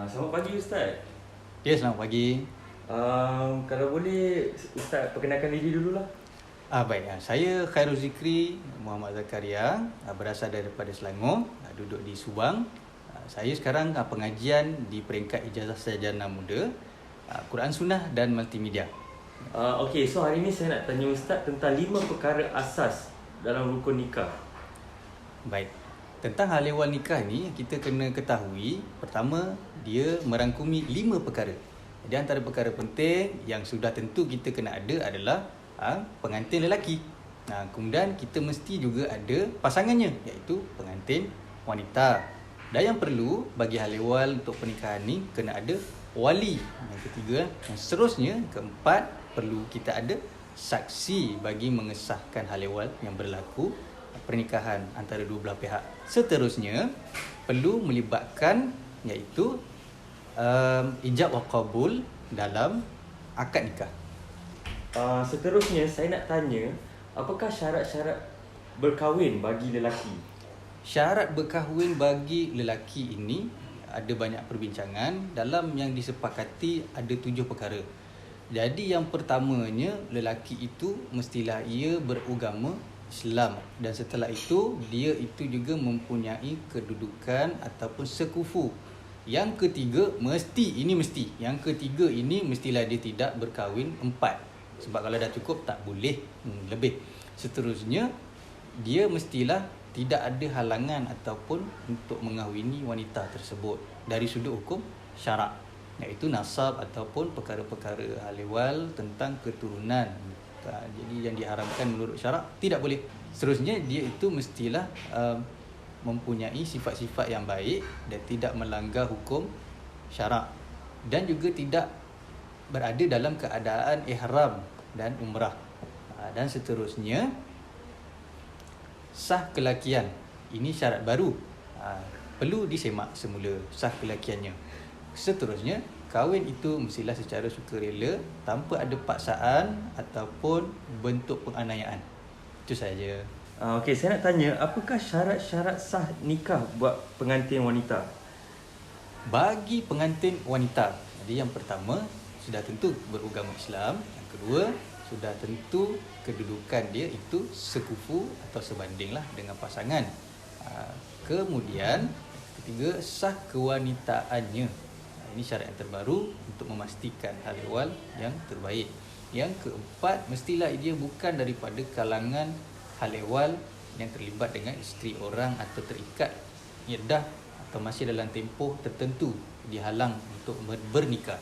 Selamat pagi Ustaz. Ya, selamat pagi. Kalau boleh Ustaz perkenalkan diri dululah. Baik, saya Khairul Zikri Muhammad Zakaria, berasal daripada Selangor, duduk di Subang. Saya sekarang pengajian di peringkat ijazah sarjana muda, Quran Sunnah dan Multimedia. Okey, so hari ini saya nak tanya Ustaz tentang 5 perkara asas dalam rukun nikah. Baik, tentang hal ehwal nikah ni kita kena ketahui, pertama dia merangkumi 5 perkara. Di antara perkara penting yang sudah tentu kita kena ada adalah pengantin lelaki. Kemudian kita mesti juga ada pasangannya, iaitu pengantin wanita. Dan yang perlu bagi hal ehwal untuk pernikahan ni kena ada wali. Yang ketiga, yang seterusnya, keempat, perlu kita ada saksi bagi mengesahkan hal ehwal yang berlaku pernikahan antara dua belah pihak. Seterusnya perlu melibatkan iaitu ijab wa qabul dalam akad nikah. Seterusnya saya nak tanya, apakah syarat-syarat berkahwin bagi lelaki? Syarat berkahwin bagi lelaki ini ada banyak perbincangan. Dalam yang disepakati ada 7 perkara. Jadi yang pertamanya, lelaki itu mestilah ia beragama Islam, dan setelah itu dia itu juga mempunyai kedudukan ataupun sekufu. Yang ketiga, yang ketiga ini mestilah dia tidak berkahwin 4. Sebab kalau dah cukup tak boleh lebih. Seterusnya, dia mestilah tidak ada halangan ataupun untuk mengahwini wanita tersebut dari sudut hukum syarak, iaitu nasab ataupun perkara-perkara hal ehwal tentang keturunan. Jadi yang diharamkan menurut syarak tidak boleh. Seterusnya, dia itu mestilah mempunyai sifat-sifat yang baik dan tidak melanggar hukum syarak, dan juga tidak berada dalam keadaan ihram dan umrah. Dan seterusnya, sah kelakian. Ini syarat baru, perlu disemak semula sah kelakiannya. Seterusnya, kahwin itu mestilah secara sukarela tanpa ada paksaan ataupun bentuk penganiayaan. Itu saja. Okey, saya nak tanya, apakah syarat-syarat sah nikah buat pengantin wanita? Bagi pengantin wanita, jadi yang pertama sudah tentu beragama Islam. Yang kedua, sudah tentu kedudukan dia itu sekufu atau sebandinglah dengan pasangan. Kemudian ketiga, sah kewanitaannya. Ini syarat yang terbaru untuk memastikan hal ehwal yang terbaik. Yang keempat, mestilah dia bukan daripada kalangan hal ehwal yang terlibat dengan isteri orang atau terikat iddah atau masih dalam tempoh tertentu dihalang untuk bernikah.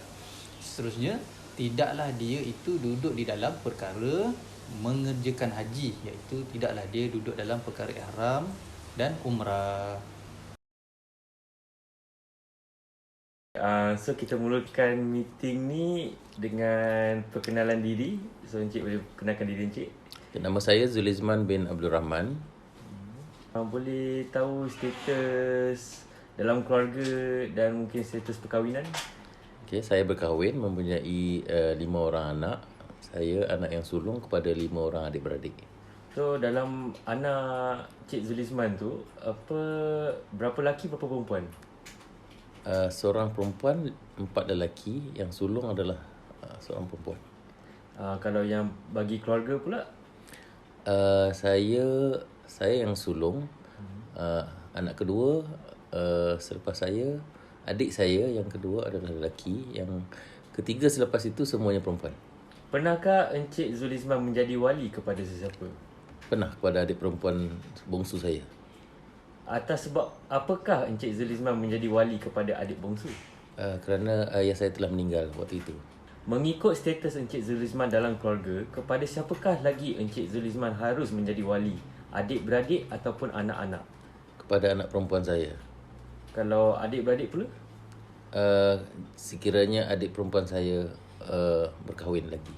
Seterusnya, tidaklah dia itu duduk di dalam perkara mengerjakan haji, iaitu tidaklah dia duduk dalam perkara ihram dan umrah. So kita mulakan meeting ni dengan perkenalan diri. So Encik boleh kenalkan diri Encik? Nama saya Zulizman bin Abdul Rahman. Boleh tahu status dalam keluarga dan mungkin status perkahwinan? Okay, saya berkahwin, mempunyai 5 orang anak. Saya anak yang sulung kepada 5 orang adik-beradik. So dalam anak Cik Zulizman tu, berapa lelaki berapa perempuan? Seorang perempuan, 4 lelaki. Yang sulung adalah seorang perempuan. Kalau yang bagi keluarga pula? Saya yang sulung. Anak kedua selepas saya, adik saya yang kedua adalah lelaki. Yang ketiga selepas itu semuanya perempuan. Pernahkah Encik Zulizman menjadi wali kepada sesiapa? Pernah kepada adik perempuan bongsu saya. Atas sebab apakah Encik Zulizman menjadi wali kepada adik bongsu? Kerana ayah saya telah meninggal waktu itu. Mengikut status Encik Zulizman dalam keluarga, kepada siapakah lagi Encik Zulizman harus menjadi wali? Adik-beradik ataupun anak-anak? Kepada anak perempuan saya. Kalau adik-beradik pula? Sekiranya adik perempuan saya berkahwin lagi.